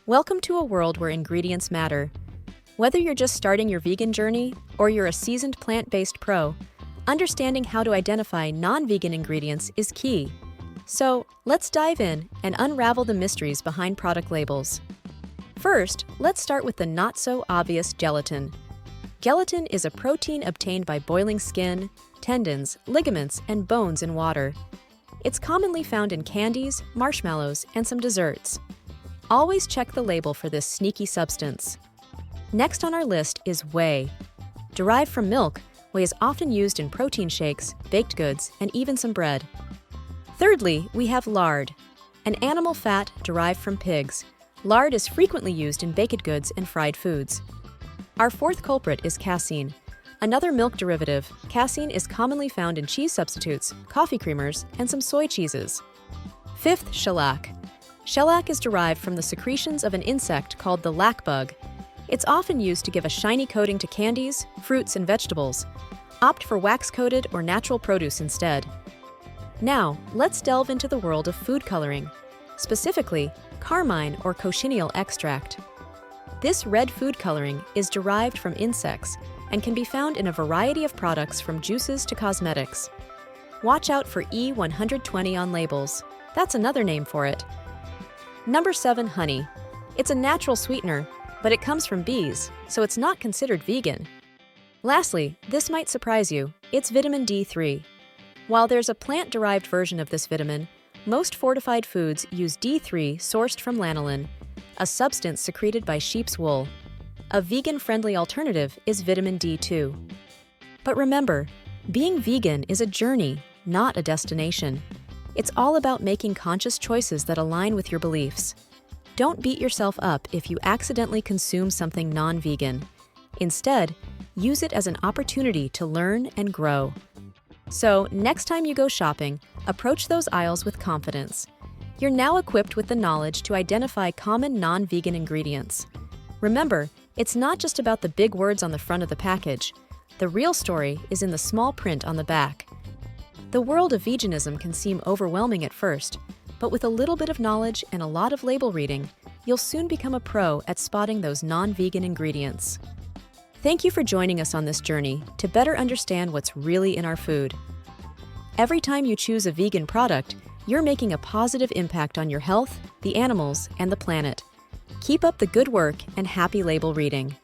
Welcome to a world where ingredients matter. Whether you're just starting your vegan journey or you're a seasoned plant-based pro, understanding how to identify non-vegan ingredients is key. So, let's dive in and unravel the mysteries behind product labels. First, let's start with the not-so-obvious gelatin. Gelatin is a protein obtained by boiling skin, tendons, ligaments, and bones in water. It's commonly found in candies, marshmallows, and some desserts. Always check the label for this sneaky substance. Next on our list is whey. Derived from milk, whey is often used in protein shakes, baked goods, and even some bread. Thirdly, we have lard, an animal fat derived from pigs. Lard is frequently used in baked goods and fried foods. Our fourth culprit is casein, another milk derivative. Casein is commonly found in cheese substitutes, coffee creamers, and some soy cheeses. Fifth, shellac. Shellac is derived from the secretions of an insect called the lac bug. It's often used to give a shiny coating to candies, fruits, and vegetables. Opt for wax-coated or natural produce instead. Now, let's delve into the world of food coloring, specifically Carmine or cochineal extract. This red food coloring is derived from insects and can be found in a variety of products from juices to cosmetics. Watch out for E120 on labels. That's another name for it. Number 7, honey. It's a natural sweetener, but it comes from bees, so it's not considered vegan. Lastly, this might surprise you, it's vitamin D3. While there's a plant-derived version of this vitamin, most fortified foods use D3 sourced from lanolin, a substance secreted by sheep's wool. A vegan-friendly alternative is vitamin D2. But remember, being vegan is a journey, not a destination. It's all about making conscious choices that align with your beliefs. Don't beat yourself up if you accidentally consume something non-vegan. Instead, use it as an opportunity to learn and grow. So, next time you go shopping, approach those aisles with confidence. You're now equipped with the knowledge to identify common non-vegan ingredients. Remember, it's not just about the big words on the front of the package. The real story is in the small print on the back. The world of veganism can seem overwhelming at first, but with a little bit of knowledge and a lot of label reading, you'll soon become a pro at spotting those non-vegan ingredients. Thank you for joining us on this journey to better understand what's really in our food. Every time you choose a vegan product, you're making a positive impact on your health, the animals, and the planet. Keep up the good work and happy label reading.